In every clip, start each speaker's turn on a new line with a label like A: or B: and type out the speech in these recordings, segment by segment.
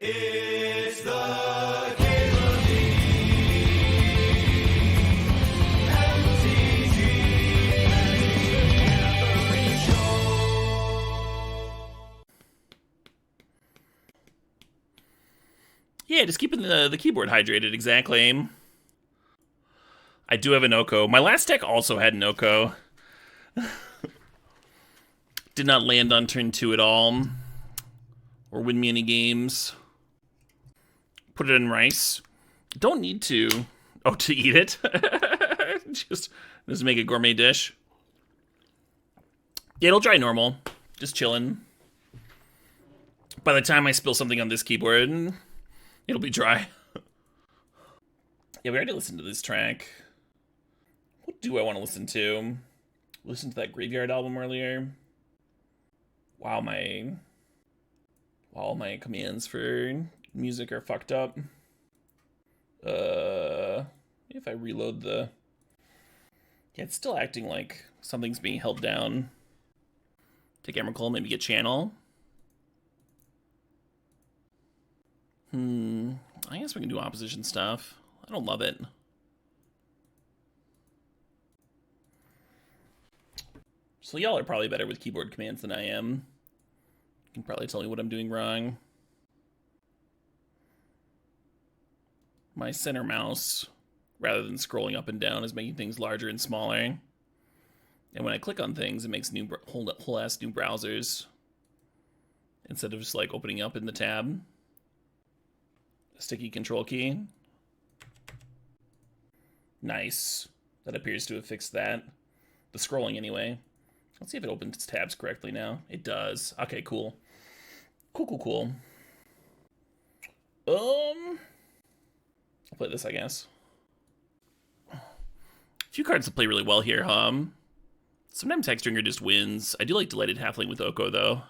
A: It's the Cable MTG Show.
B: Yeah, just keeping the keyboard hydrated, exactly. I do have an Oko. My last deck also had an Oko. Did not land on turn 2 at all. Or win me any games. Put it in rice. Don't need to. Oh, to eat it? Just make a gourmet dish. Yeah, it'll dry normal. Just chilling. By the time I spill something on this keyboard, it'll be dry. Yeah, we already listened to this track. What do I want to listen to? Listen to that Graveyard album earlier. Wow, all my commands for music are fucked up. If I reload the... Yeah, it's still acting like something's being held down. Take Emrakul, maybe get channel. I guess we can do opposition stuff. I don't love it. So y'all are probably better with keyboard commands than I am. You can probably tell me what I'm doing wrong. My center mouse, rather than scrolling up and down, is making things larger and smaller. And when I click on things, it makes new whole ass new browsers instead of just like opening up in the tab. A sticky control key. Nice. That appears to have fixed that. The scrolling anyway. Let's see if it opens its tabs correctly now. It does. Okay, cool. Cool. I'll play this, I guess. A few cards to play really well here, Sometimes Hexdringer just wins. I do like Delighted Halfling with Oko, though.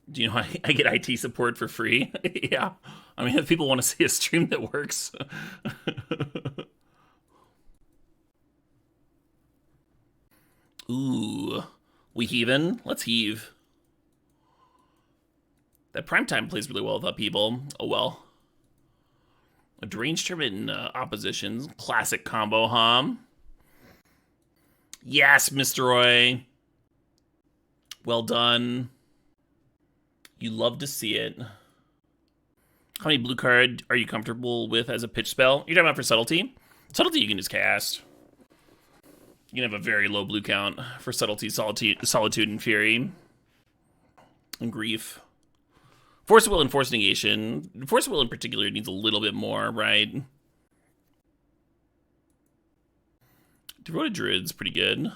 B: Do you know I get IT support for free? Yeah. I mean, if people want to see a stream that works. Ooh. We heaving? Let's heave. That primetime plays really well with upheaval. Oh well. A deranged tournament in oppositions. Classic combo, Yes, Mr. Roy. Well done. You love to see it. How many blue card are you comfortable with as a pitch spell? You're talking about for Subtlety? Subtlety you can just cast. You can have a very low blue count for Subtlety, Solitude, and Fury. And Grief. Force of Will and Force Negation. Force of Will in particular needs a little bit more, right? Devoted Druid's pretty good.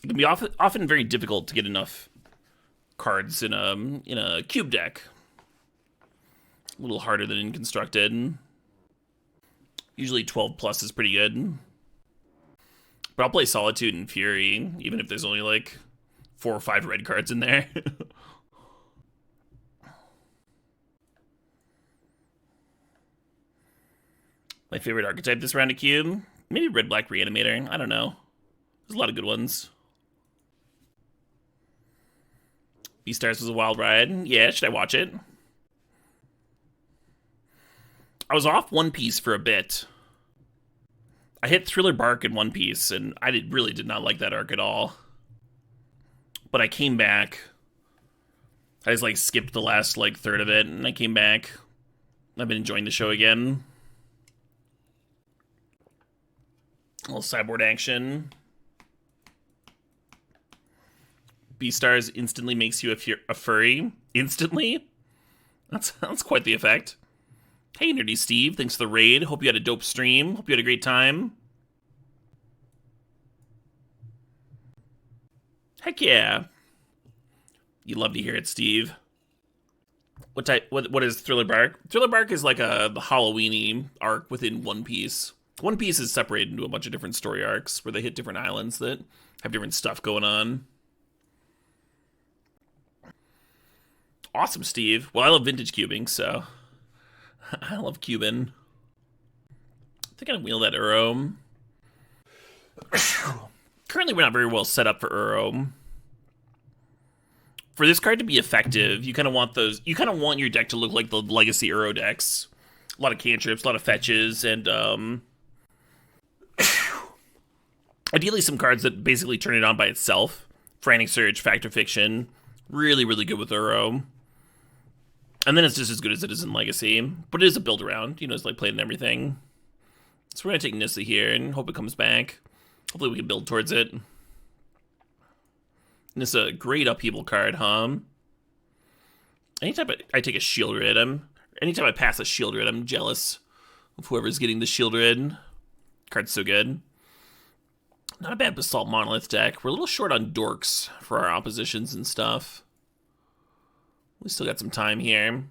B: It can be often very difficult to get enough cards in a cube deck. A little harder than in Constructed. Usually 12 plus is pretty good. But I'll play Solitude and Fury, even if there's only like 4 or 5 red cards in there. My favorite archetype this round of Cube? Maybe Red-Black Reanimator. I don't know. There's a lot of good ones. Beastars was a wild ride. Yeah, should I watch it? I was off One Piece for a bit. I hit Thriller Bark in One Piece, and I really did not like that arc at all. But I came back. I just, like, skipped the last, like, third of it, and I came back. I've been enjoying the show again. A little sideboard action. Beastars instantly makes you a furry. Instantly? That's quite the effect. Hey, Nerdy Steve. Thanks for the raid. Hope you had a dope stream. Hope you had a great time. Heck yeah. You love to hear it, Steve. What is Thriller Bark? Thriller Bark is like the Halloween-y arc within One Piece. One Piece is separated into a bunch of different story arcs where they hit different islands that have different stuff going on. Awesome, Steve. Well, I love vintage cubing, so I love cubing. I think I can wheel that Uro. Currently, we're not very well set up for Uro. For this card to be effective, you kind of want those. You kind of want your deck to look like the Legacy Euro decks. A lot of cantrips, a lot of fetches, and ideally some cards that basically turn it on by itself. Frantic Surge, Fact or Fiction, really, really good with Euro. And then it's just as good as it is in Legacy. But it is a build around, you know, it's like played and everything. So we're going to take Nissa here and hope it comes back. Hopefully we can build towards it. Nissa, great upheaval card, huh? Anytime I take a Shield Rid, anytime I pass a Shield Rid, I'm jealous of whoever's getting the Shield Rid. Card's so good. Not a bad Basalt Monolith deck. We're a little short on dorks for our oppositions and stuff. We still got some time here.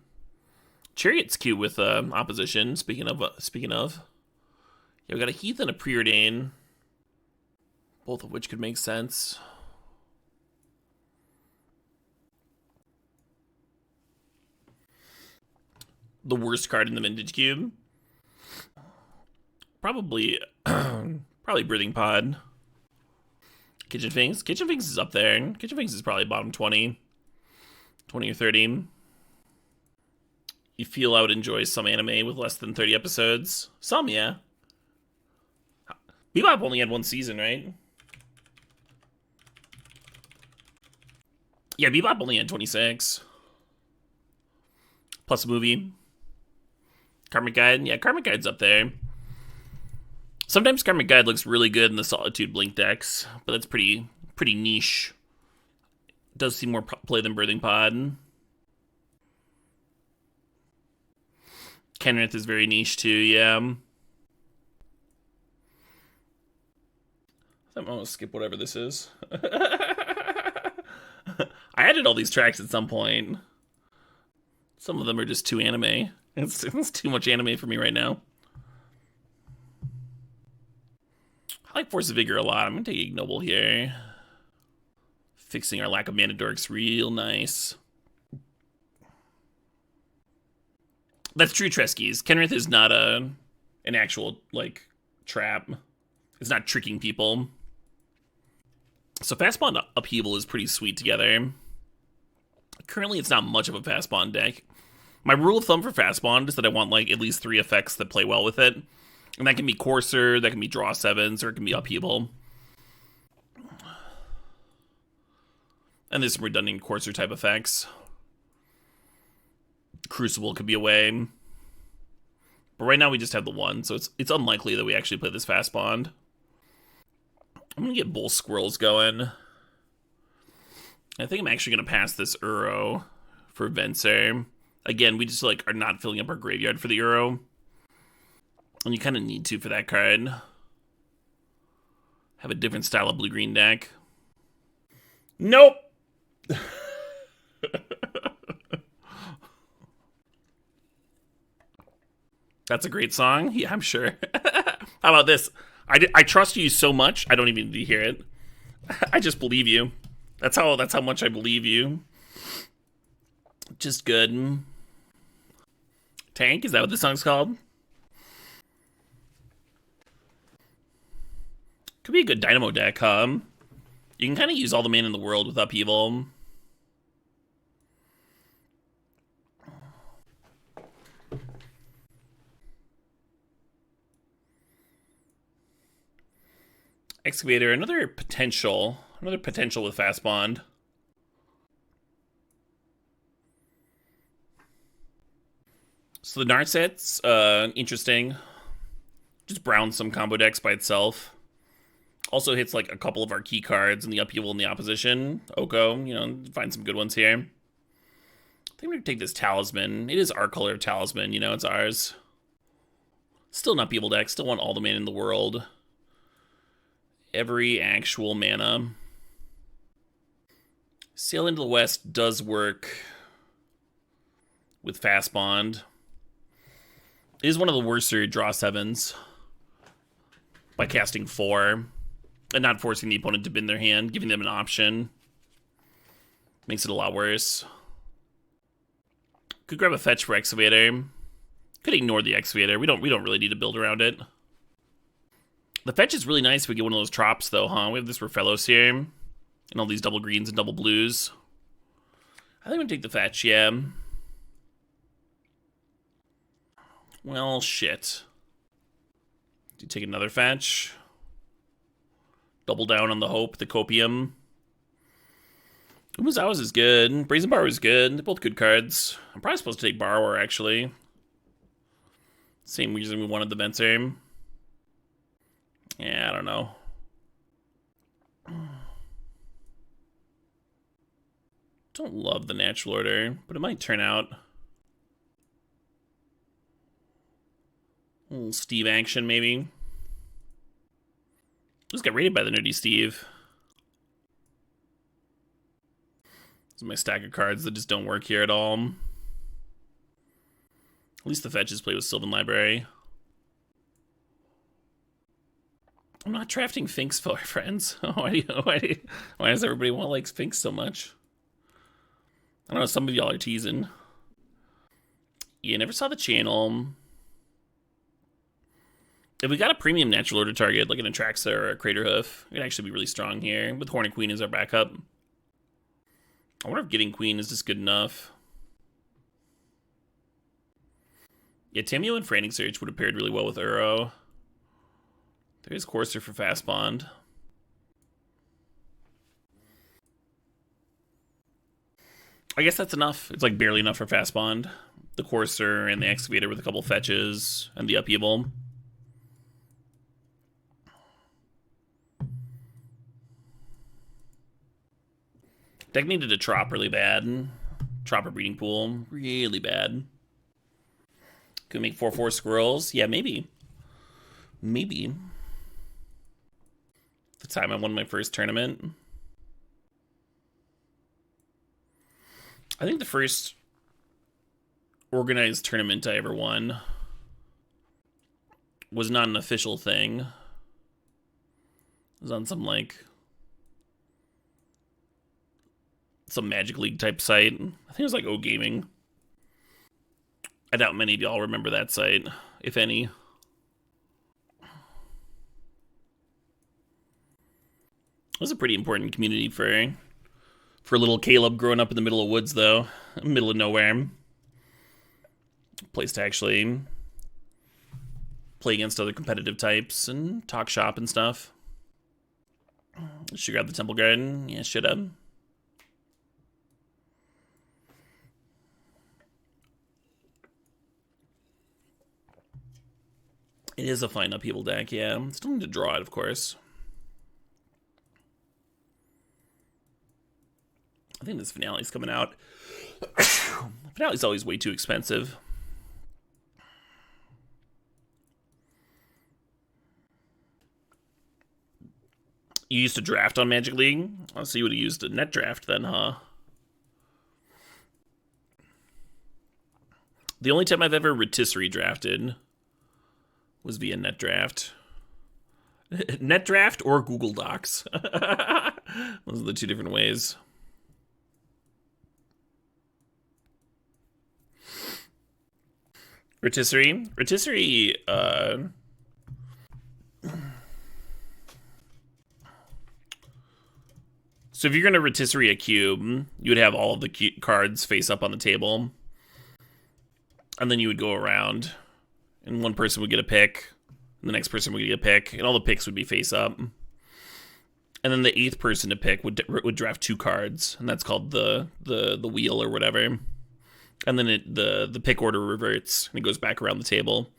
B: Chariot's cute with opposition. Speaking of, yeah, we got a Heath and a Preordain, both of which could make sense. The worst card in the Vintage Cube, probably Breathing Pod. Kitchen Finks. Kitchen Finks is up there. Kitchen Finks is probably bottom 20 or 30. You feel I would enjoy some anime with less than 30 episodes. Some, yeah. Bebop only had one season, right? Yeah, Bebop only had 26. Plus a movie. Karmic Guide. Yeah, Karmic Guide's up there. Sometimes Karmic Guide looks really good in the Solitude Blink decks, but that's pretty niche. It does see more play than Birthing Pod. Kenrith is very niche too, yeah. I'm gonna skip whatever this is. I added all these tracks at some point. Some of them are just too anime. It's too much anime for me right now. I like Force of Vigor a lot. I'm going to take Ignoble here. Fixing our lack of mana dorks real nice. That's true, Treskies. Kenrith is not an actual, like, trap. It's not tricking people. So Fast Bond Upheaval is pretty sweet together. Currently, it's not much of a Fast Bond deck. My rule of thumb for Fast Bond is that I want, like, at least 3 effects that play well with it. And that can be Courser, that can be Draw 7s, or it can be Upheaval. And there's some redundant Courser type effects. Crucible could be a way. But right now we just have the one, so it's unlikely that we actually play this Fast Bond. I'm going to get Bull Squirrels going. I think I'm actually going to pass this Uro for Venser. Again, we just, like, are not filling up our graveyard for the Uro. And you kind of need to for that card. Have a different style of blue-green deck. Nope! That's a great song. Yeah, I'm sure. How about this? I trust you so much, I don't even need to hear it. I just believe you. That's how much I believe you. Just good. Tank, is that what this song's called? Could be a good Dynamo deck, huh? You can kind of use all the mana in the world with Upheaval. Excavator, another potential with Fast Bond. So the Narset's interesting. Just browns some combo decks by itself. Also hits like a couple of our key cards in the Upheaval and the opposition. Oko, you know, find some good ones here. I think we're gonna take this Talisman. It is our color Talisman, you know, it's ours. Still not Upheaval deck, still want all the mana in the world. Every actual mana. Sail into the West does work with Fast Bond. It is one of the worst draw 7s by casting 4 and not forcing the opponent to bin their hand, giving them an option. Makes it a lot worse. Could grab a fetch for Excavator. Could ignore the Excavator. We don't really need to build around it. The fetch is really nice if we get one of those drops, though, huh? We have this Refellos here. And all these double greens and double blues. I think I'm gonna take the fetch, yeah. Well, shit. Do you take another fetch? Double down on the hope, the copium. Umazawa's is good. Brazen Borrower is good. They're both good cards. I'm probably supposed to take Borrower, actually. Same reason we wanted the Venser. Yeah, I don't know. Don't love the natural order, but it might turn out. A little Steve action, maybe. Just got raided by the nerdy Steve. This is my stack of cards that just don't work here at all. At least the fetches play with Sylvan Library. I'm not drafting Finks for friends. Why does everybody want like Finks so much? I don't know, some of y'all are teasing. Yeah, never saw the channel. If we got a premium natural order target, like an Atraxa or a Crater Hoof, it'd actually be really strong here, with Hornet Queen as our backup. I wonder if getting Queen is just good enough. Yeah, Tameo and Frantic Search would have paired really well with Uro. There's Courser for Fast Bond. I guess that's enough. It's like barely enough for Fast Bond. The Courser and the Excavator with a couple fetches and the Upheaval. Deck needed a Trop really bad. Trop or Breeding Pool, really bad. Could make 4/4 squirrels. Yeah, maybe. Maybe. The time I won my first tournament. I think the first organized tournament I ever won was not an official thing. It was on some like some Magic League type site. I think it was like O Gaming. I doubt many of y'all remember that site, if any. It was a pretty important community for little Caleb growing up in the middle of woods, though. Middle of nowhere. Place to actually play against other competitive types and talk shop and stuff. Should grab the Temple Garden. Yeah, should have. It is a fine upheaval deck, yeah. Still need to draw it, of course. I think this Finale's coming out. Finale's always way too expensive. You used to draft on Magic League? Oh, so you would have used a net draft then, huh? The only time I've ever rotisserie drafted was via net draft. Net draft or Google Docs. Those are the two different ways. Rotisserie? Rotisserie, so if you're going to rotisserie a cube, you would have all of the cards face up on the table. And then you would go around, and one person would get a pick, and the next person would get a pick, and all the picks would be face up. And then the 8th person to pick would draft 2 cards, and that's called the wheel or whatever. And then the pick order reverts, and it goes back around the table.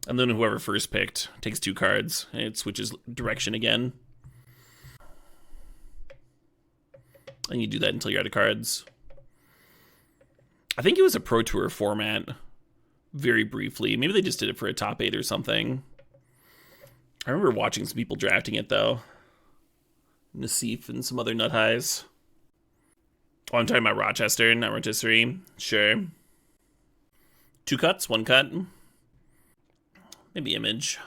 B: And then whoever first picked takes 2 cards, and it switches direction again. And you do that until you're out of cards. I think it was a Pro Tour format, very briefly. Maybe they just did it for a top 8 or something. I remember watching some people drafting it, though. Nassif and some other nut highs. Oh, I'm talking about Rochester, not rotisserie. Sure. 2 cuts, 1 cut. Maybe image.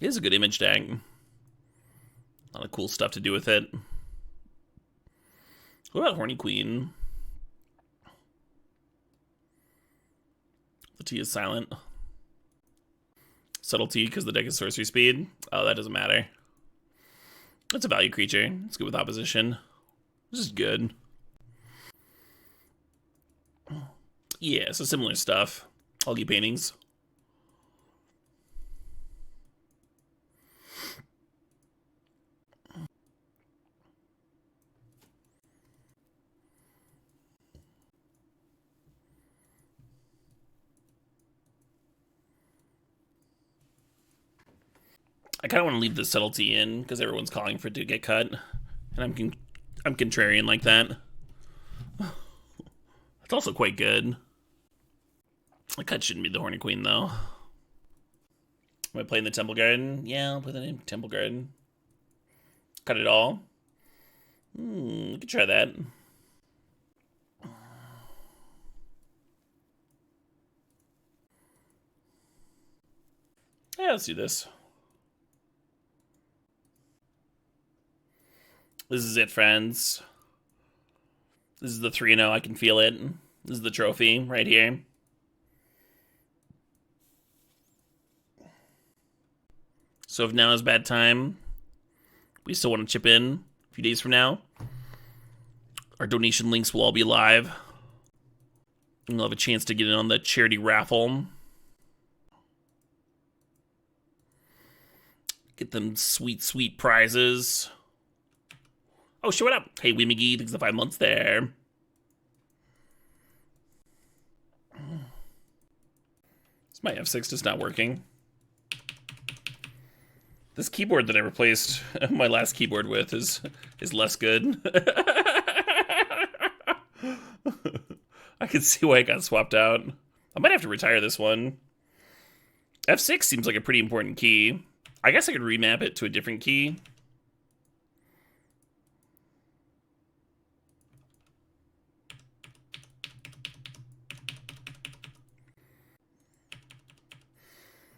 B: It is a good image deck. A lot of cool stuff to do with it. What about Horny Queen? The T is silent. Subtlety because the deck is sorcery speed. Oh, that doesn't matter. It's a value creature. It's good with opposition. This is good. Yeah, so similar stuff. Algae paintings. I kind of want to leave the subtlety in because everyone's calling for it to get cut, and I'm contrarian like that. It's also quite good. The cut shouldn't be the Horny Queen though. Am I playing the Temple Garden? Yeah, I'll play the name Temple Garden. Cut it all. We could try that. Yeah, let's do this. This is it, friends. This is the 3-0. I can feel it. This is the trophy right here. So if now is bad time, we still want to chip in a few days from now. Our donation links will all be live. And you'll have a chance to get in on the charity raffle. Get them sweet, sweet prizes. Oh, shit, what up? Hey, Wee McGee, thanks for 5 months there. My F6 just not working. This keyboard that I replaced my last keyboard with is less good. I can see why it got swapped out. I might have to retire this one. F6 seems like a pretty important key. I guess I could remap it to a different key.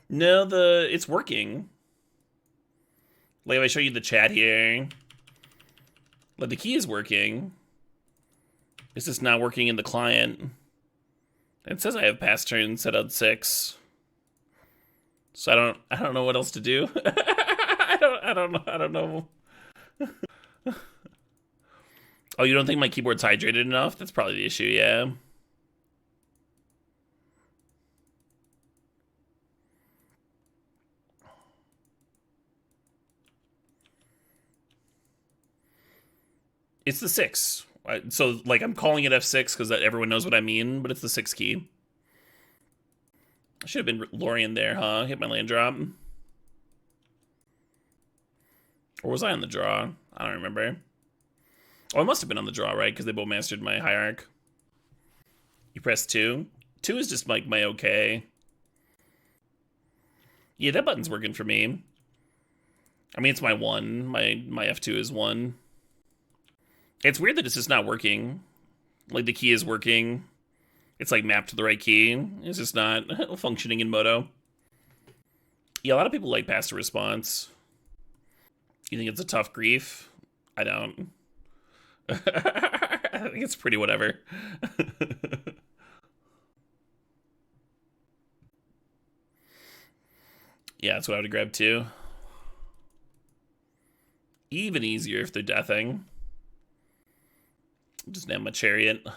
B: No, it's working. Like if I show you the chat here, like the key is working. It's just not working in the client. It says I have pass turn set on 6. So I don't know what else to do. I don't know. Oh, you don't think my keyboard's hydrated enough? That's probably the issue, yeah. It's the 6. So, like, I'm calling it F6 because everyone knows what I mean, but it's the 6 key. I should have been Lorien there, huh? Hit my land drop. Or was I on the draw? I don't remember. Oh, I must have been on the draw, right? Because they both mastered my hierarch. You press 2. 2 is just, like, my okay. Yeah, that button's working for me. I mean, it's my 1. My F2 is 1. It's weird that it's just not working. Like, the key is working. It's, like, mapped to the right key. It's just not functioning in Moto. Yeah, a lot of people like pass to response. You think it's a tough grief? I don't. I think it's pretty whatever. Yeah, that's what I would grab too. Even easier if they're deathing. Just name my chariot. And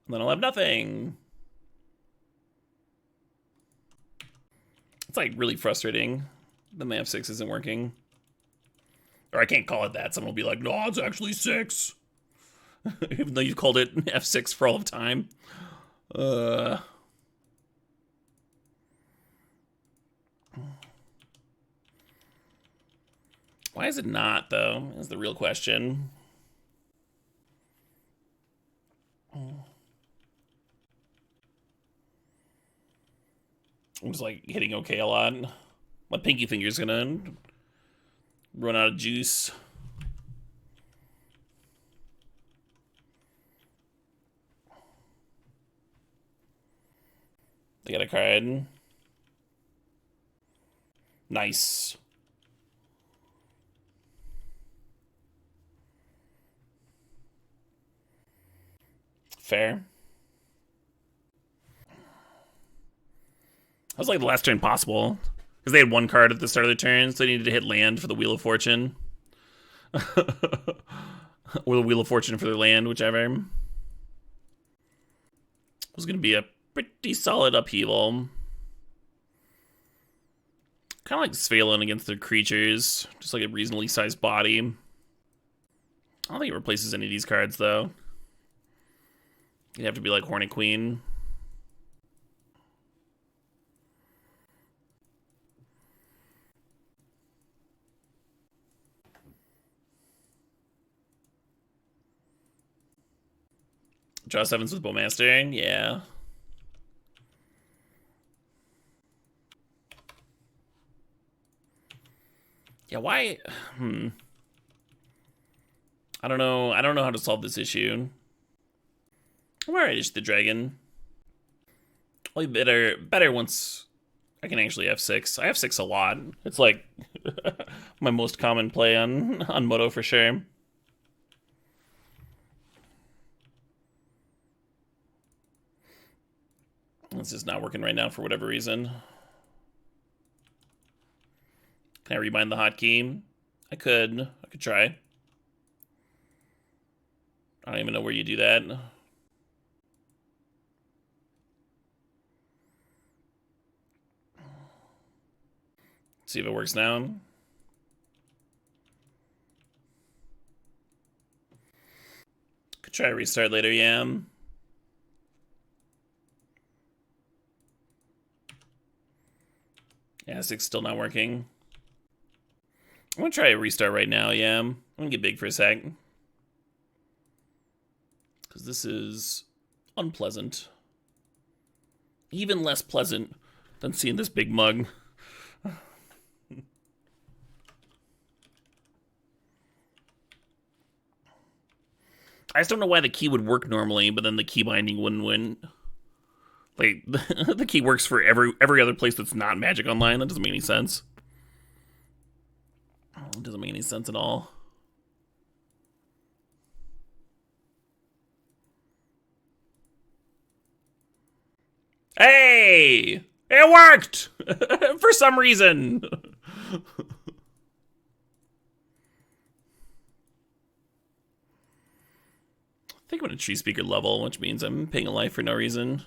B: then I'll have nothing. It's like really frustrating that my F6 isn't working. Or I can't call it that. Someone will be like, no, it's actually 6. Even though you've called it F6 for all of time. Why is it not, though? Is the real question. I'm just like hitting okay a lot. My pinky finger's gonna run out of juice. They got a card. Nice. Fair. That was like the last turn possible. Because they had one card at the start of the turn, so they needed to hit land for the Wheel of Fortune. Or the Wheel of Fortune for their land, whichever. was going to be a pretty solid upheaval. Kind of like Svalin against their creatures. Just like a reasonably sized body. I don't think it replaces any of these cards, though. You'd have to be like Hornet Queen. Draw 7s with Bowmaster, yeah. Yeah, why? I don't know. I don't know how to solve this issue. I'm alright, it's the dragon. Only better once I can actually F6. I F6 a lot. It's like my most common play on Moto for sure. This is not working right now for whatever reason. Can I rebind the hotkey? I could try. I don't even know where you do that. See if it works now. Could try a restart later, yeah. Yeah, 6 still not working. I'm gonna try a restart right now, yeah. I'm gonna get big for a sec. Because this is unpleasant. Even less pleasant than seeing this big mug. I just don't know why the key would work normally, but then the key binding wouldn't win. Like, the key works for every other place that's not Magic Online. That doesn't make any sense. It doesn't make any sense at all. Hey! It worked! For some reason. I think I'm at a tree speaker level, which means I'm paying a life for no reason.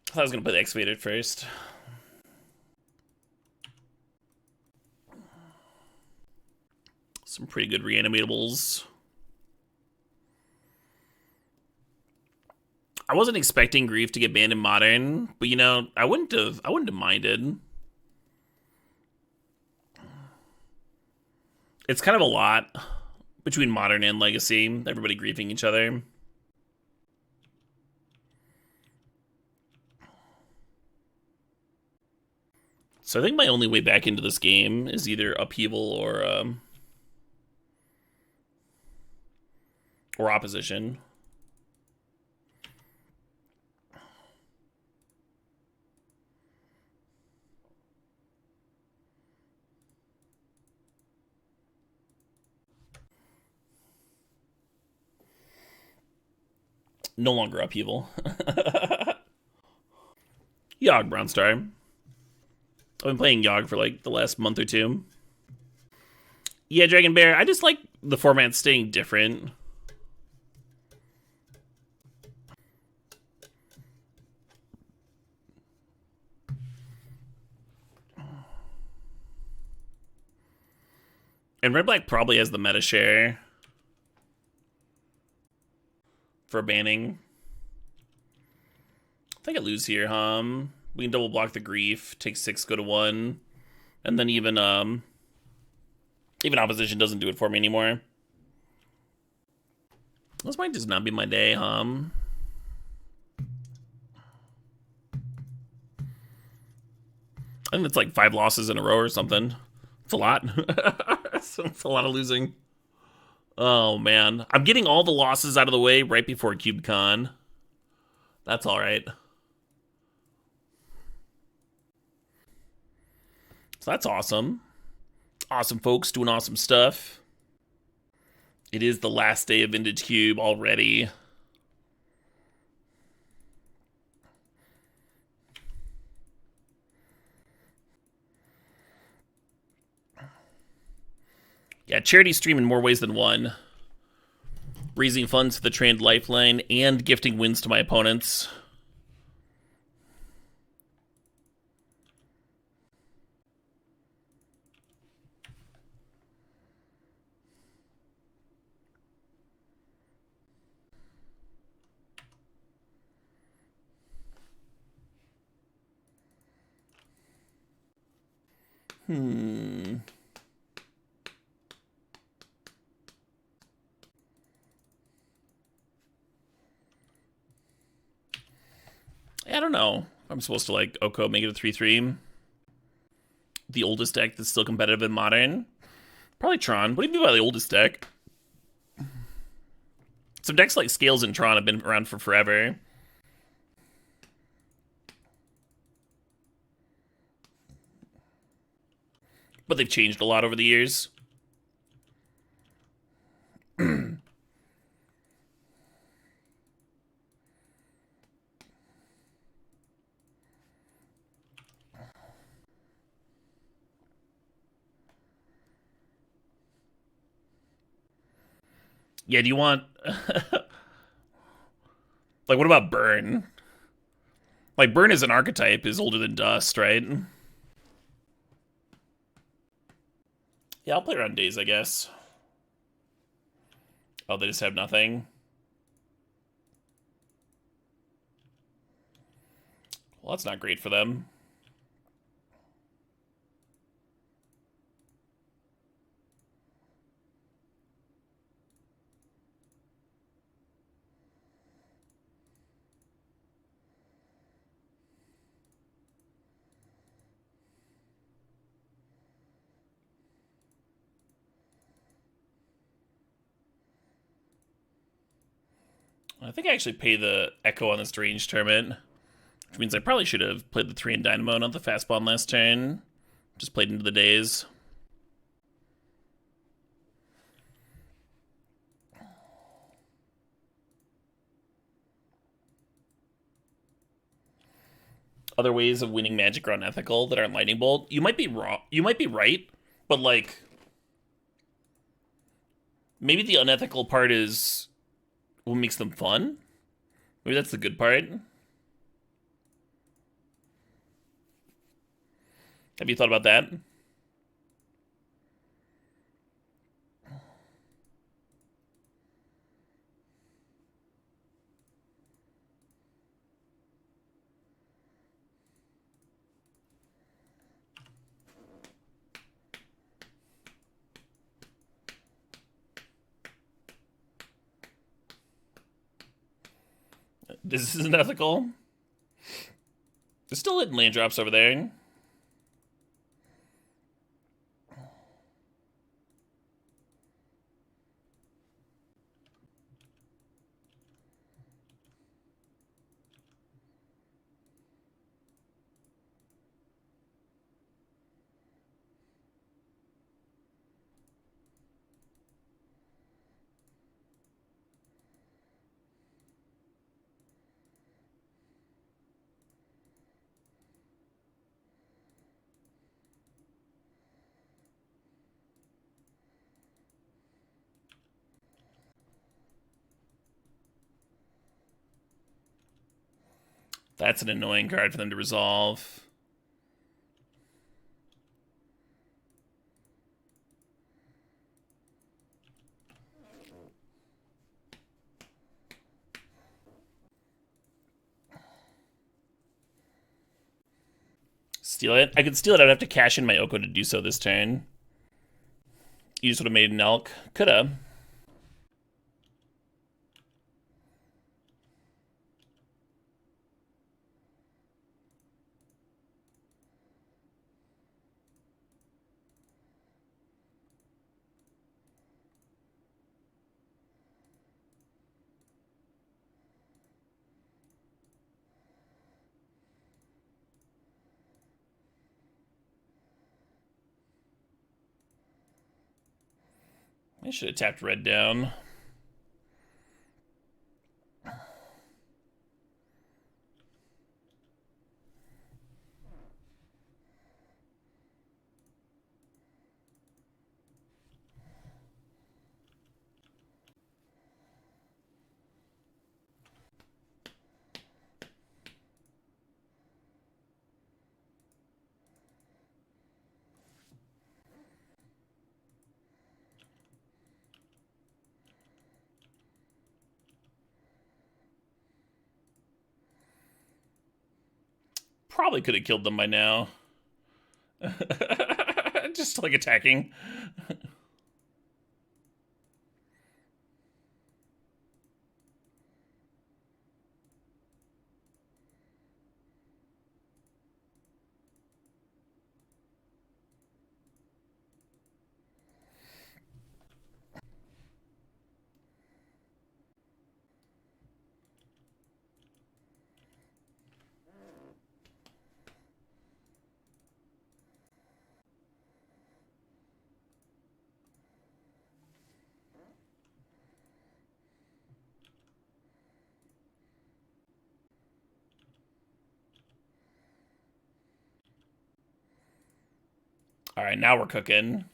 B: I thought I was going to play the Excavator first. Some pretty good reanimatables. I wasn't expecting Grief to get banned in Modern, but you know, I wouldn't have minded. It's kind of a lot between Modern and Legacy, everybody griefing each other. So I think my only way back into this game is either Upheaval or Opposition. No longer Upheaval. Yogg, Brown Star. I've been playing Yogg for like the last month or two. Yeah, Dragon Bear, I just like the format staying different. And Red Black probably has the meta share for banning. I think I lose here, we can double block the Grief, take 6, go to 1, and then even Opposition doesn't do it for me anymore. This might just not be my day, I think it's like 5 losses in a row or something. It's a lot. It's a lot of losing. Oh, man. I'm getting all the losses out of the way right before CubeCon. That's all right. So that's awesome. Awesome folks doing awesome stuff. It is the last day of Vintage Cube already. Yeah, charity stream in more ways than one. Raising funds for the trained lifeline and gifting wins to my opponents. I don't know. I'm supposed to like Oko make it a 3/3. The oldest deck that's still competitive in Modern. Probably Tron. What do you mean by the oldest deck? Some decks like Scales and Tron have been around for forever. But they've changed a lot over the years. Yeah, do you want... like, what about Burn? Like, Burn as an archetype is older than Dust, right? Yeah, I'll play around Days, I guess. Oh, they just have nothing? Well, that's not great for them. I think I actually pay the Echo on this Strange tournament, which means I probably should have played the 3 in Dynamo, not the Fastball last turn. Just played into the Days. Other ways of winning Magic are unethical that aren't Lightning Bolt. You might be wrong. You might be right, but like, maybe the unethical part is what makes them fun. Maybe that's the good part. Have you thought about that? This isn't ethical. There's still hidden land drops over there. That's an annoying card for them to resolve. Steal it? I could steal it. I'd have to cash in my Oko to do so this turn. You just would have made an Elk. Coulda. I should have tapped red down. Probably could have killed them by now. Just like attacking. All right, now we're cooking.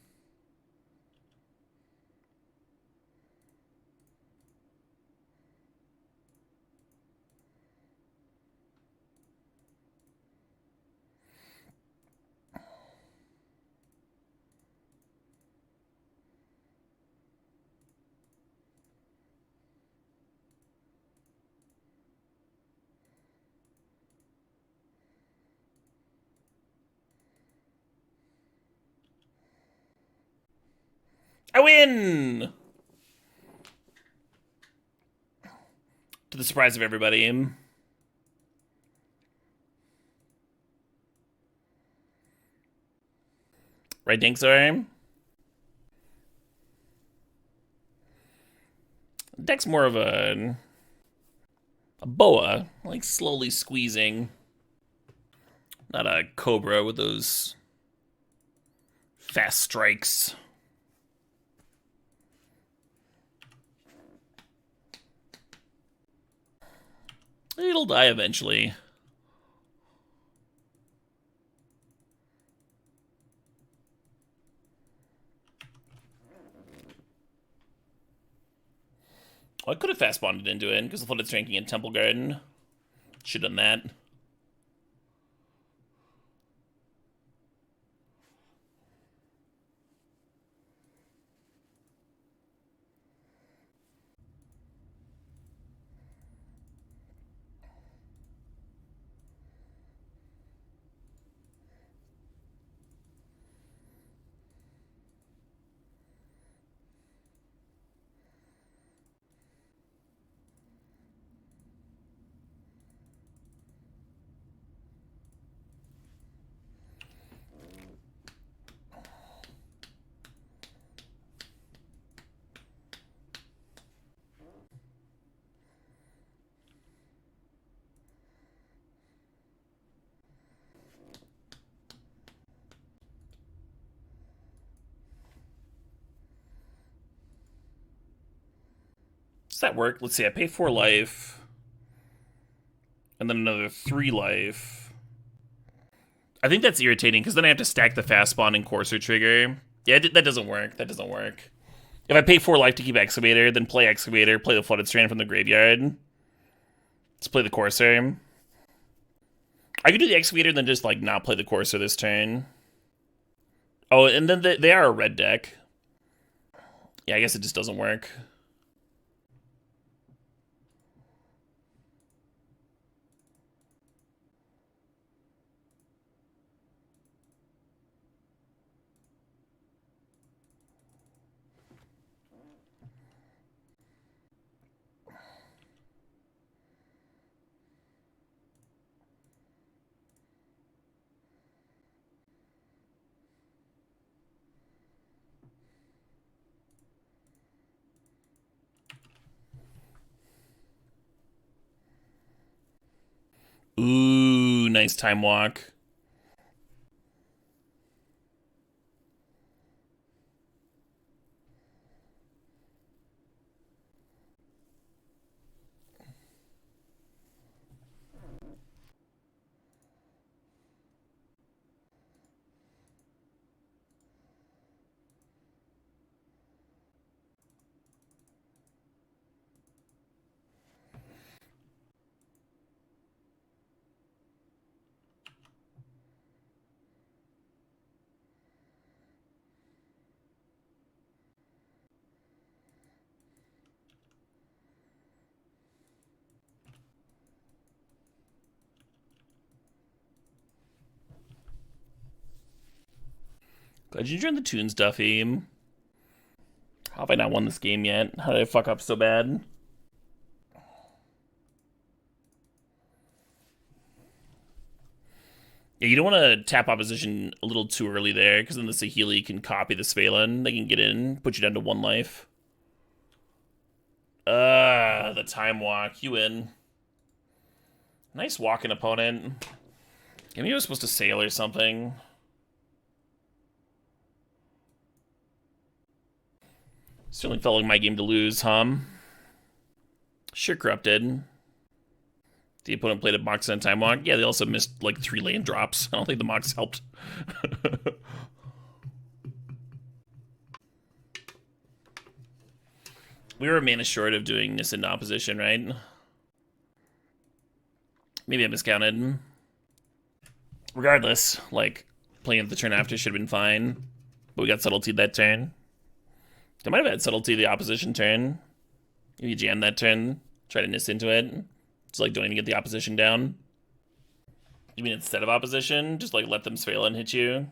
B: I win! To the surprise of everybody. Right, Dinkzor? Deck's more of a boa, like slowly squeezing. Not a cobra with those fast strikes. It'll die eventually. Well, I could have fast bonded into it because I thought it's ranking in Temple Garden. Should have done that. Does that work? Let's see, I pay 4 life. And then another 3 life. I think that's irritating, because then I have to stack the fast spawn and Courser trigger. Yeah, that doesn't work. That doesn't work. If I pay 4 life to keep Excavator, then play Excavator, play the Flooded Strand from the graveyard. Let's play the Courser. I could do the Excavator, then just, like, not play the Courser this turn. Oh, and then they are a red deck. Yeah, I guess it just doesn't work. Ooh, nice time walk. Glad you joined the Toons, Duffy. How have I not won this game yet? How did I fuck up so bad? Yeah, you don't want to tap opposition a little too early there, because then the Saheeli can copy the Svalin. They can get in, put you down to 1 life. The time walk. You win. Nice walking, opponent. Yeah, maybe I was supposed to sail or something. Certainly felt like my game to lose, Sure corrupted. The opponent played a Mox and time walk. Yeah, they also missed like 3 lane drops. I don't think the Mox helped. We were a mana short of doing this in opposition, right? Maybe I miscounted. Regardless, like, playing it the turn after should have been fine. But we got subtlety that turn. They might have had subtlety the opposition turn. If you jam that turn, try to nist into it. It's like don't even get the opposition down. You mean instead of opposition, just like let them Svalin and hit you?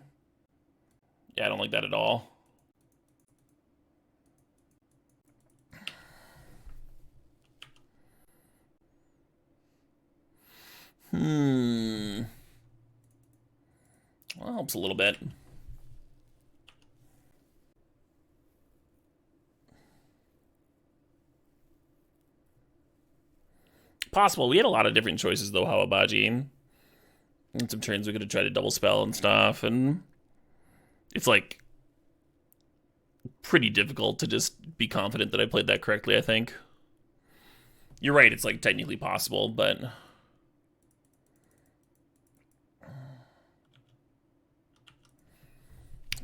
B: Yeah, I don't like that at all. Well, it helps a little bit. Possible. We had a lot of different choices, though, Hawabaji. And some turns we could have tried to double spell and stuff, and it's, like, pretty difficult to just be confident that I played that correctly, I think. You're right, it's, like, technically possible, but...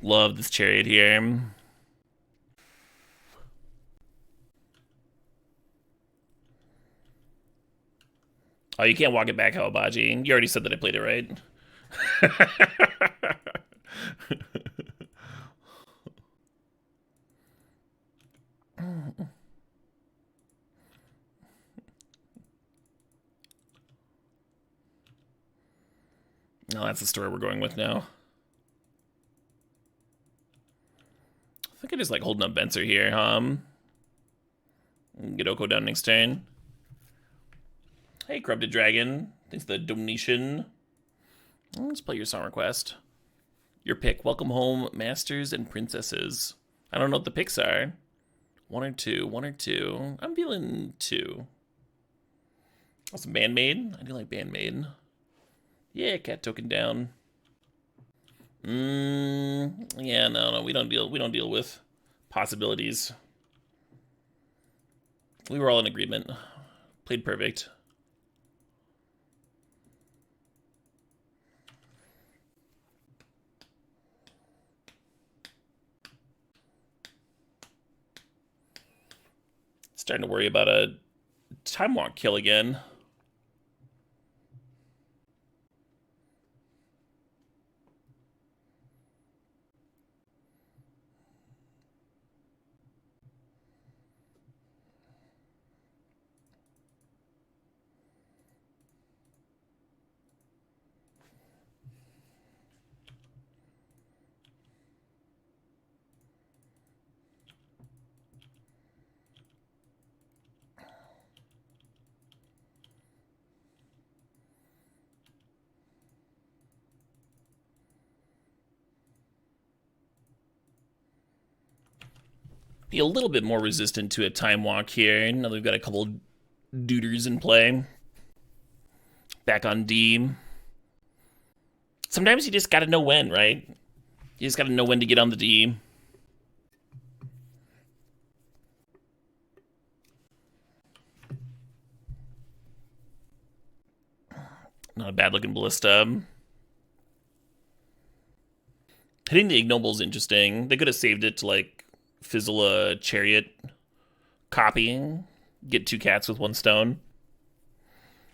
B: Love this chariot here. Oh, you can't walk it back, Hawabaji. You already said that I played it right. No, that's the story we're going with now. I think I just like holding up Benzer here, Get Oko down next turn. Hey, Corrupted Dragon. Thanks for the donation. Let's play your song request. Your pick. Welcome home, masters and princesses. I don't know what the picks are. 1 or 2. 1 or 2. I'm feeling 2. Oh, some Bandmaid. I do like Bandmaid. Yeah, cat token down. Yeah, no, we don't deal with possibilities. We were all in agreement. Played perfect. Starting to worry about a time walk kill again. Be a little bit more resistant to a time walk here. Now we've got a couple duders in play. Back on D. Sometimes you just gotta know when, right? You just gotta know when to get on the D. Not a bad looking ballista. Hitting the ignoble is interesting. They could have saved it to like fizzle a chariot copying. Get 2 cats with 1 stone.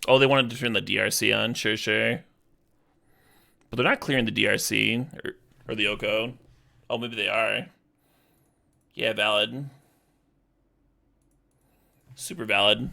B: Oh, they wanted to turn the DRC on. Sure. But they're not clearing the DRC or the Oko. Oh, maybe they are. Yeah, valid. Super valid.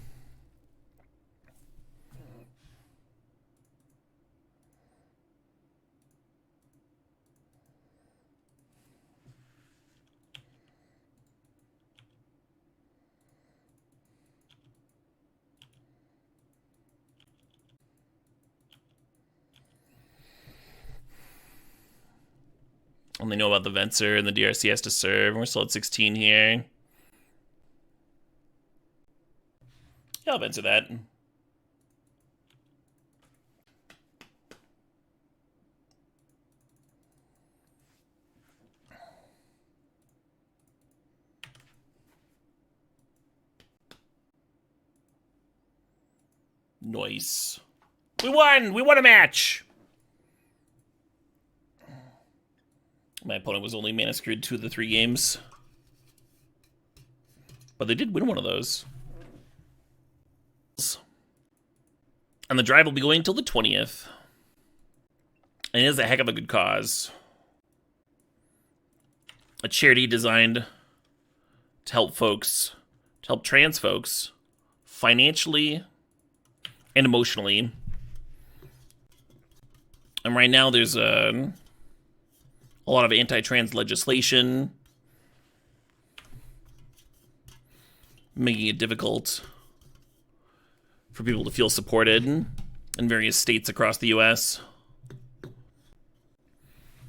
B: And they know about the Venser and the DRC has to serve. We're still at 16 here. Yeah, I'll Venser that. Nice. We won! We won a match! My opponent was only mana screwed 2 of the 3 games. But they did win one of those. And the drive will be going until the 20th. And it is a heck of a good cause. A charity designed to help folks, to help trans folks, financially and emotionally. And right now there's a lot of anti-trans legislation making it difficult for people to feel supported in various states across the US.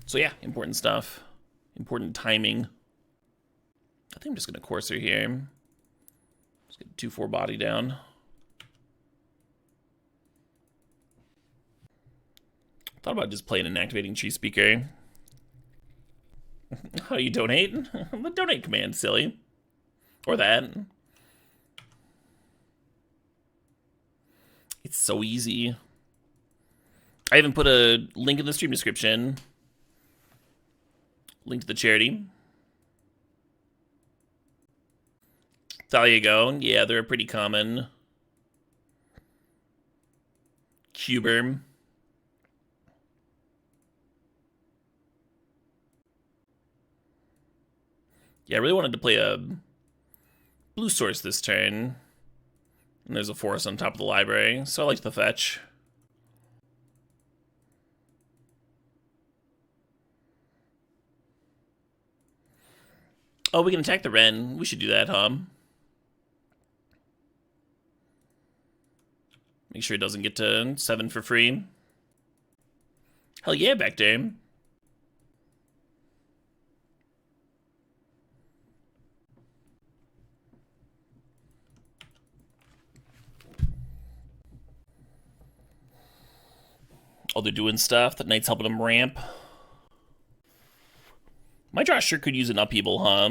B: So yeah, important stuff. Important timing. I think I'm just going to Courser here. Let's get 2/4 body down. Thought about just playing an activating Chi Speaker. How do you donate? The donate command, silly. Or that. It's so easy. I even put a link in the stream description. Link to the charity. There you go. Yeah, they're pretty common. Cuber. Yeah, I really wanted to play a blue source this turn. And there's a forest on top of the library, so I liked the fetch. Oh, we can attack the Wren. We should do that, huh? Make sure it doesn't get to 7 for free. Hell yeah, back there. Oh, they're doing stuff. The Knight's helping them ramp. My draw sure could use an upheaval, huh?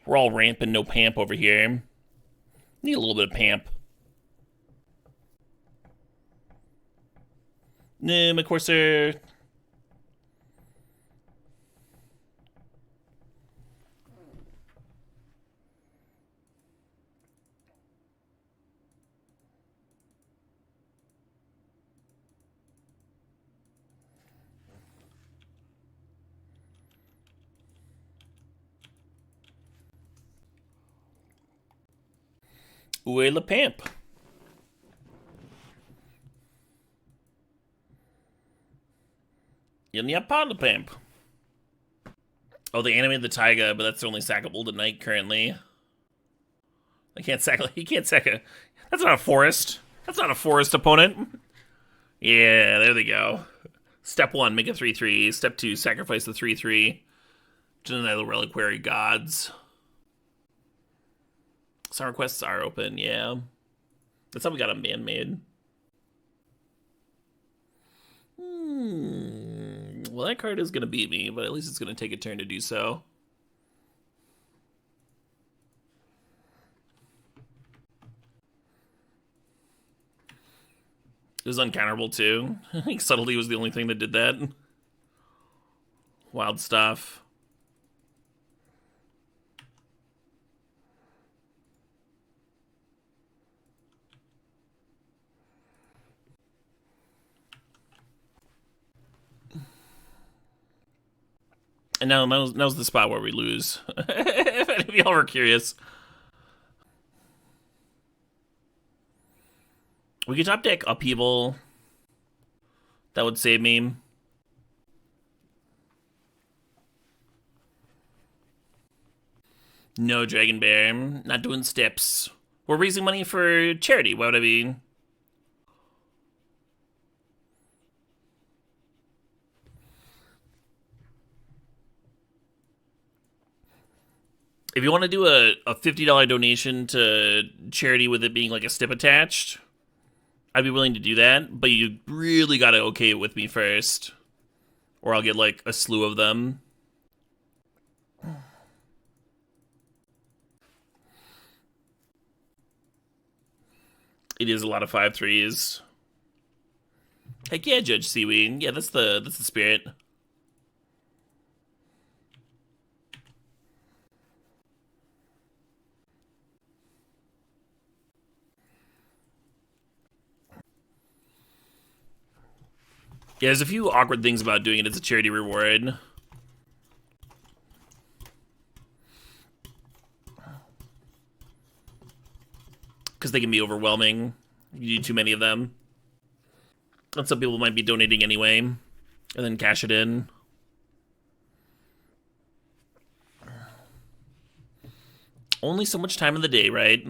B: We're all ramping, no pamp over here. Need a little bit of pamp. Nah, my Courser. Où est le pamp? Il n'y a pas de pamp. Oh, they animated the Taiga, but that's only sackable tonight currently. I can't sack. He can't sack a. That's not a forest. That's not a forest opponent. Yeah, there they go. Step 1, make a 3/3. Step 2, sacrifice the 3/3. Deny the reliquary gods. Some requests are open, yeah. That's how we got a man-made. Well, that card is going to beat me, but at least it's going to take a turn to do so. It was uncounterable, too. I think subtlety was the only thing that did that. Wild stuff. And now's the spot where we lose. If any of y'all were curious. We could top deck Upheaval. That would save me. No Dragon Bear. Not doing steps. We're raising money for charity. Why would I be? If you want to do a $50 donation to charity with it being like a stip attached, I'd be willing to do that. But you really got to okay it with me first, or I'll get like a slew of them. It is a lot of 5/3s. Heck yeah, Judge Seaweed. Yeah, that's the spirit. Yeah, there's a few awkward things about doing it as a charity reward. Because they can be overwhelming. You do too many of them. And some people might be donating anyway. And then cash it in. Only so much time in the day, right?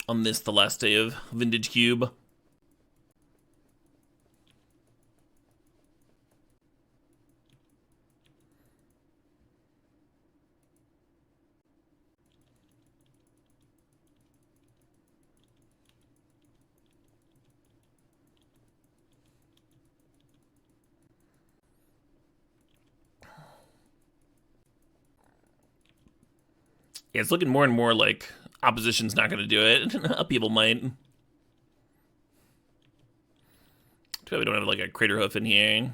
B: On this, the last day of Vintage Cube. Yeah, it's looking more and more like opposition's not going to do it. People might. Too bad we don't have like a crater hoof in here.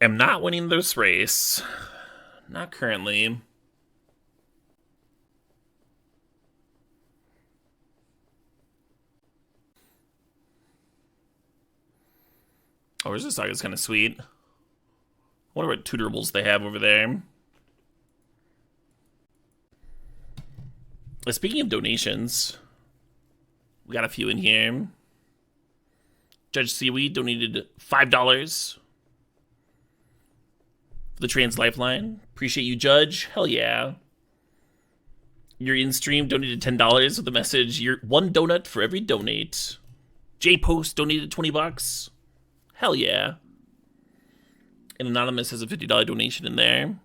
B: Am not winning this race. Not currently. Oh, where's this Saga's kind of sweet. I wonder what tutorables they have over there. Speaking of donations, we got a few in here. Judge Seaweed donated $5 for the Trans Lifeline. Appreciate you, Judge. Hell yeah. Your in-stream donated $10 with the message, "You're one donut for every donate." J-Post donated $20. Hell yeah. And Anonymous has a $50 donation in there.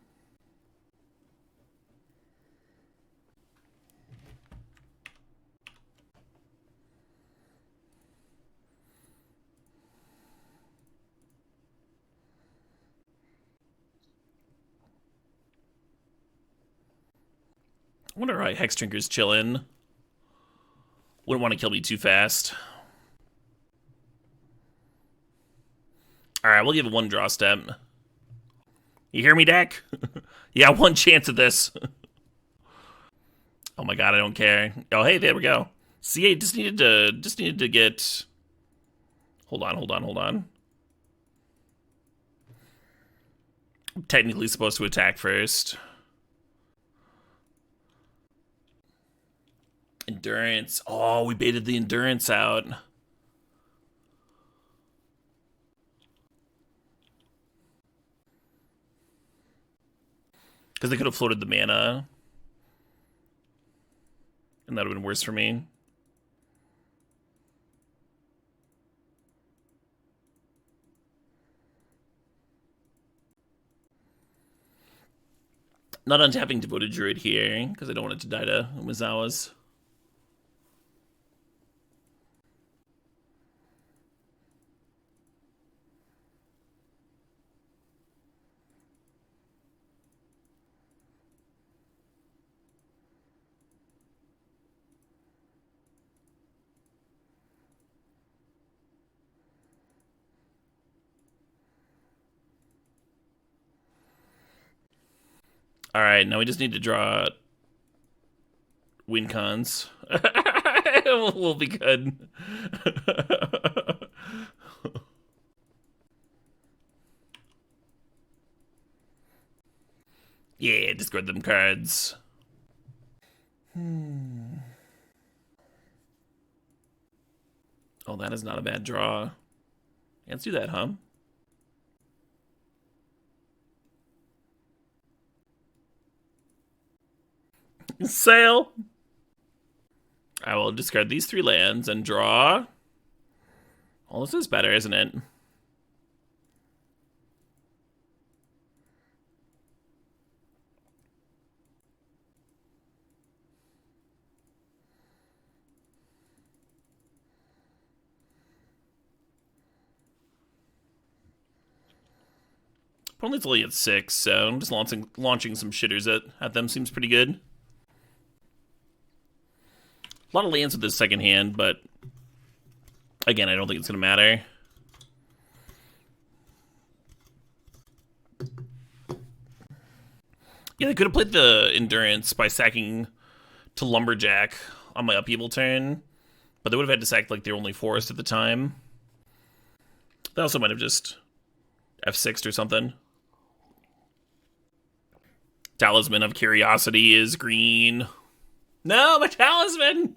B: I wonder why Hex Drinker's chillin'. Wouldn't want to kill me too fast. Alright, we'll give it one draw step. You hear me, deck? Yeah, one chance at this. Oh my god, I don't care. Oh, hey, there we go. CA just needed to get... Hold on. I'm technically supposed to attack first. Endurance. Oh, we baited the endurance out. Because they could have floated the mana. And that would have been worse for me. Not untapping Devoted Druid here, because I don't want it to die to Umezawa's. Alright, now we just need to draw win cons. We'll be good. Yeah, discard them cards. Oh, that is not a bad draw. Let's do that, huh? Sail. I will discard these 3 lands and draw. Well, this is better, isn't it? Opponent's only at 6, so I'm just launching some shitters at them. Seems pretty good. A lot of lands with this second hand, but again, I don't think it's going to matter. Yeah, they could have played the Endurance by sacking to Lumberjack on my upheaval turn, but they would have had to sack like their only forest at the time. They also might have just F6'd or something. Talisman of Curiosity is green. No, my talisman!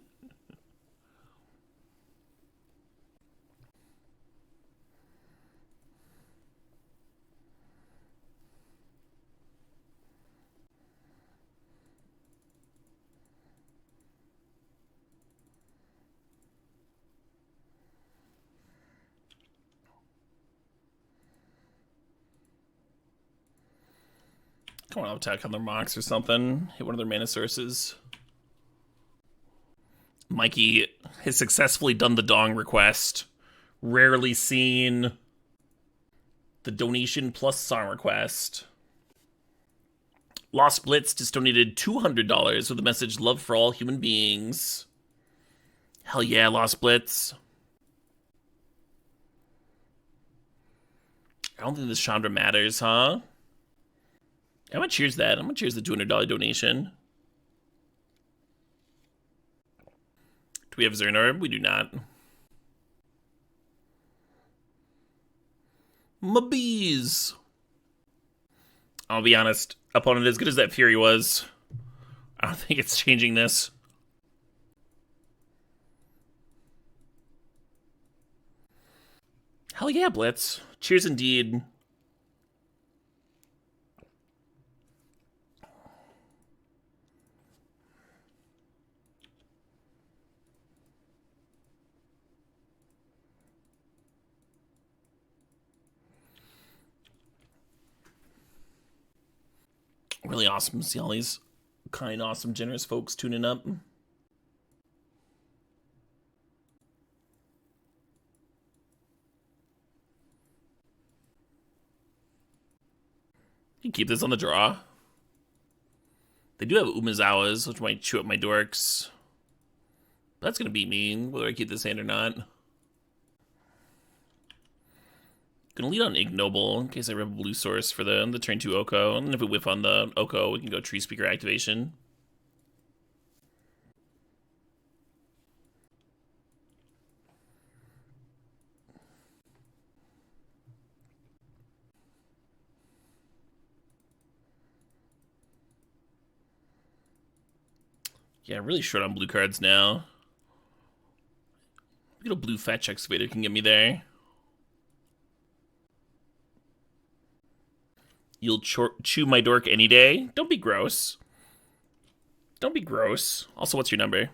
B: Come on, I'll attack on their Mox or something. Hit one of their mana sources. Mikey has successfully done the dong request. Rarely seen. The donation plus song request. Lost Blitz just donated $200 with the message, love for all human beings. Hell yeah, Lost Blitz. I don't think this Chandra matters, huh? I'm gonna cheers that. I'm gonna cheers the $200 donation. Do we have Zernar? We do not. My bees. I'll be honest, opponent, as good as that Fury was, I don't think it's changing this. Hell yeah, Blitz. Cheers indeed. Really awesome to see all these kind, awesome, generous folks tuning up. You can keep this on the draw. They do have Umezawas, which might chew up my dorks. That's going to beat me, whether I keep this hand or not. Gonna lead on Ignoble in case I rip a blue source for the turn 2 Oko. And if we whiff on the Oko, we can go Tree Speaker activation. Yeah, really short on blue cards now. We get a blue Fetch Excavator can get me there. You'll chew my dork any day. Don't be gross. Don't be gross. Also, what's your number?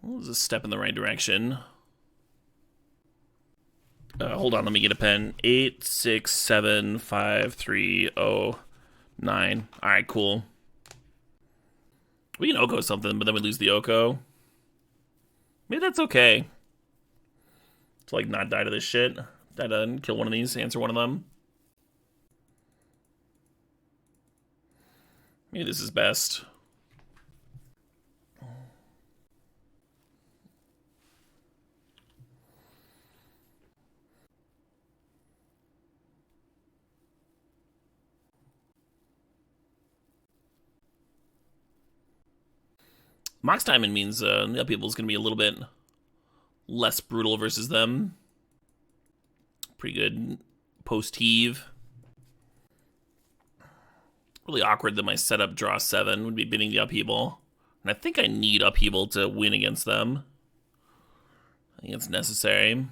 B: Well, this is a step in the right direction. Hold on, let me get a pen. 8, 6, 7, 5, 3, 0, 9. All right, cool. We can Oko something, but then we lose the Oko. Maybe that's okay. To, like, not die to this shit. Die to kill one of these, answer one of them. Maybe this is best. Mox Diamond means the upheaval is going to be a little bit less brutal versus them. Pretty good post-heave. Really awkward that my setup draw 7 would be bidding the upheaval. And I think I need upheaval to win against them. I think it's necessary.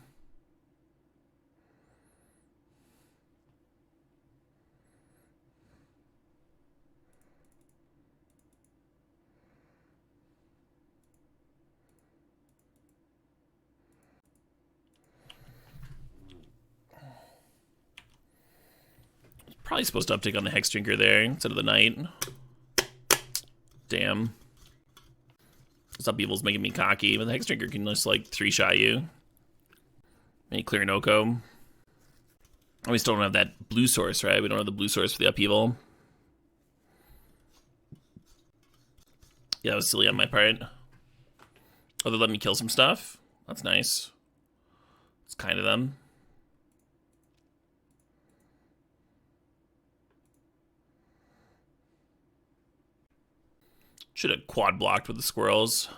B: Probably supposed to uptake on the Hex Drinker there instead of the Knight. Damn. Some people's making me cocky, but the Hex Drinker can just, like, 3-shot you. Maybe clear an Oko. And we still don't have that blue source, right? We don't have the blue source for the upheaval. Yeah, that was silly on my part. Oh, they let me kill some stuff? That's nice. It's kind of them. Should have quad blocked with the squirrels.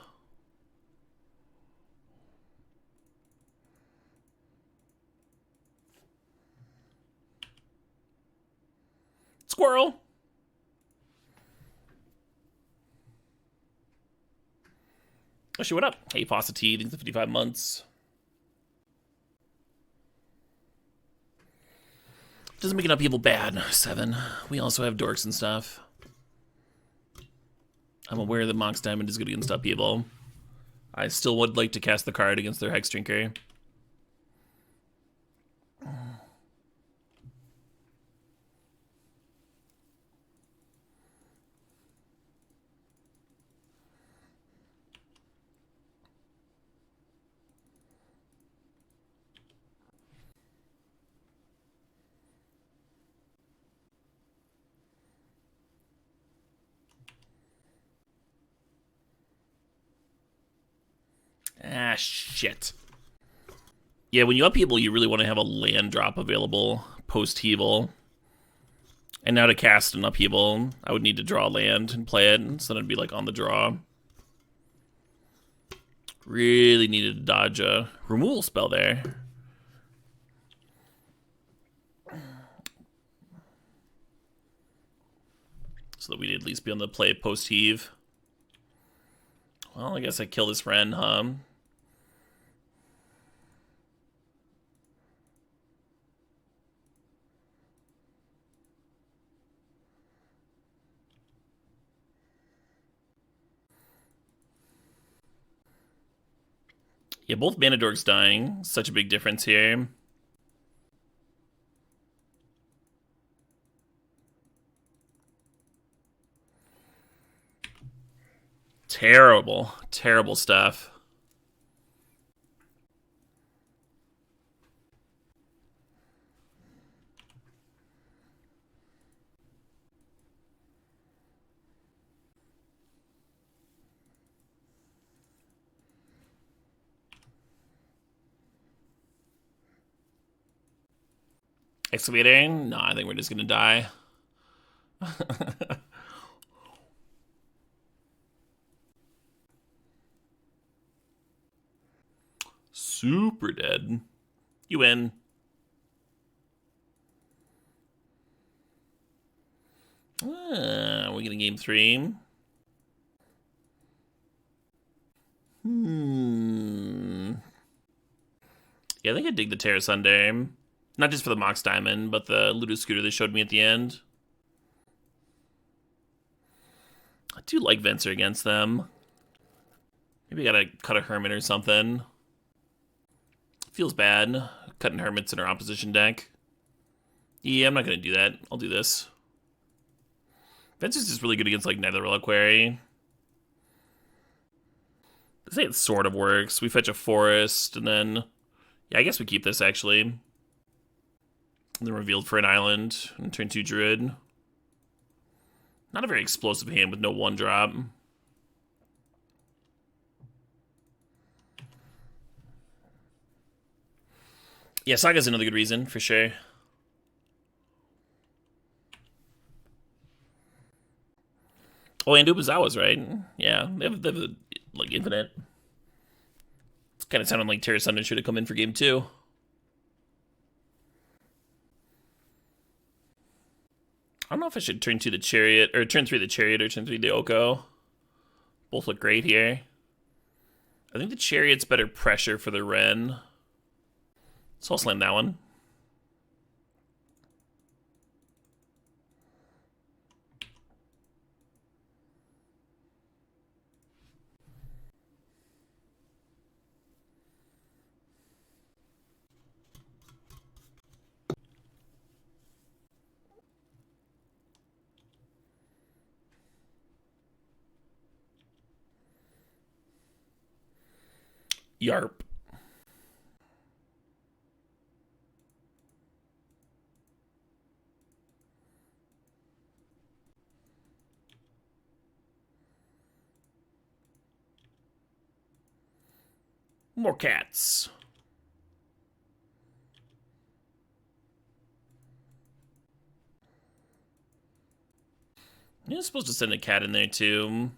B: Squirrel! Oh shit, what up? Hey, Pasta T, thanks for 55 months. Doesn't make enough people bad, 7. We also have dorks and stuff. I'm aware that Mox Diamond is good against upheaval. I still would like to cast the card against their Hex Drinker. Ah, shit. Yeah, when you upheaval, you really want to have a land drop available post-heaval. And now to cast an upheaval, I would need to draw land and play it, so then it'd be like on the draw. Really needed to dodge a removal spell there. So that we'd at least be on the play post-heave. Well, I guess I kill this Wren, huh? Yeah, both Mana Dorks dying. Such a big difference here. Terrible, terrible stuff. Excavating? No, I think we're just gonna die. Super dead. You win. We're getting game 3. Yeah, I think I dig the Terra Sunday. Not just for the Mox Diamond, but the Ludo Scooter they showed me at the end. I do like Venser against them. Maybe I gotta cut a Hermit or something. Feels bad, cutting Hermits in our opposition deck. Yeah, I'm not gonna do that. I'll do this. Venser's just really good against, like, Nether Reliquary. They say it sort of works. We fetch a Forest, and then... Yeah, I guess we keep this, actually. And then revealed for an island, and turn 2 Druid. Not a very explosive hand with no 1-drop. Yeah, Saga's another good reason, for sure. Oh, and Ubizawa's right. Yeah, they have like, infinite. It's kind of sounding like Terra Sunday should have come in for game 2. I don't know if I should turn 2 the Chariot, or turn 3 the Chariot, or turn 3 the Oko. Both look great here. I think the Chariot's better pressure for the Wren. So I'll slam that one. Yarp. More cats. You're supposed to send a cat in there too.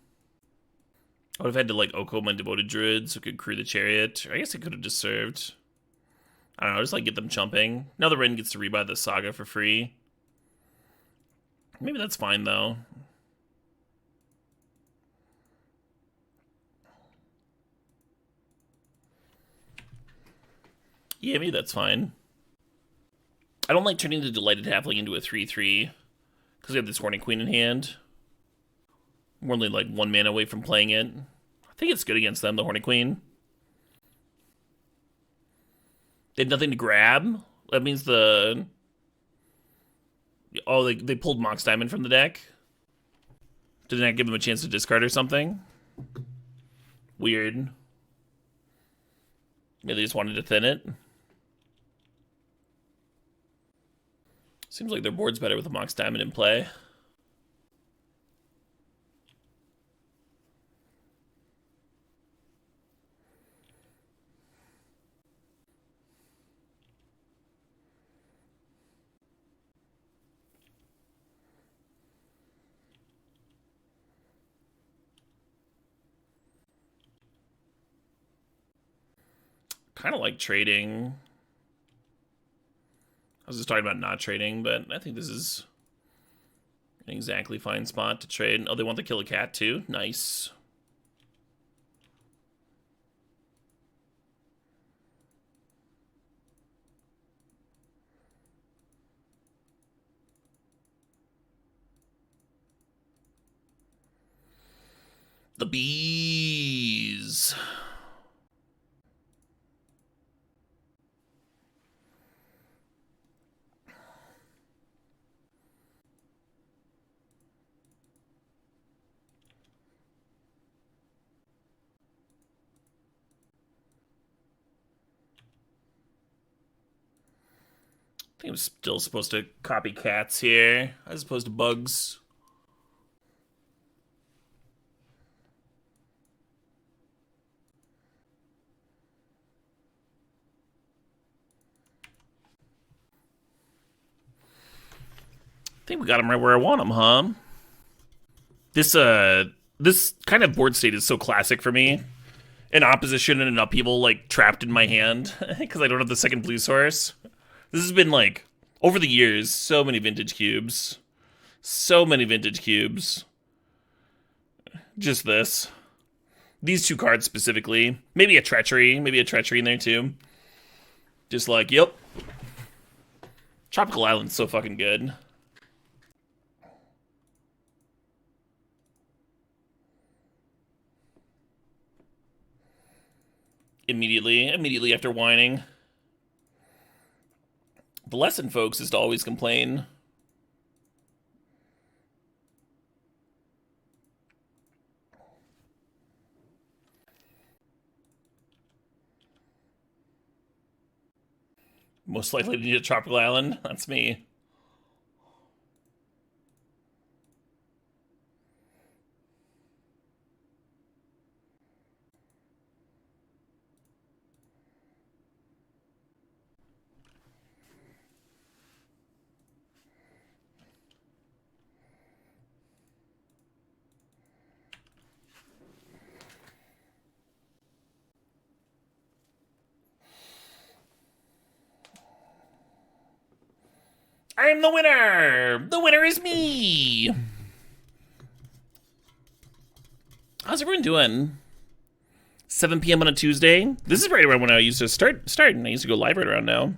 B: I would have had to like Oko my devoted druid so I could crew the chariot. I guess I could have just served. I don't know, just like get them chumping. Now the Ren gets to rebuy the Saga for free. Maybe that's fine though. Yeah, maybe that's fine. I don't like turning the Delighted Halfling into a 3/3 because we have this Horny Queen in hand. We're only like 1 mana away from playing it. I think it's good against them, the Horny Queen. They had nothing to grab. That means the... Oh, they pulled Mox Diamond from the deck? Did that give them a chance to discard or something? Weird. Maybe they just wanted to thin it. Seems like their board's better with a Mox Diamond in play. Kind of like trading. I was just talking about not trading, but I think this is an exactly fine spot to trade. Oh, they want to kill a cat too? Nice. The bees. I think I'm still supposed to copy cats here, as opposed to bugs. I think we got them right where I want them, huh? This kind of board state is so classic for me. An opposition and an upheaval, like, trapped in my hand, because I don't have the second blue source. This has been, like, over the years, so many vintage cubes. So many vintage cubes. Just this. These two cards specifically. Maybe a treachery in there too. Just like, yep. Tropical Island's so fucking good. Immediately after whining. The lesson, folks, is to always complain. Most likely to need a tropical island. That's me. I'm the winner! The winner is me! How's everyone doing? 7 p.m. on a Tuesday? This is right around when I used to start, and I used to go live right around now.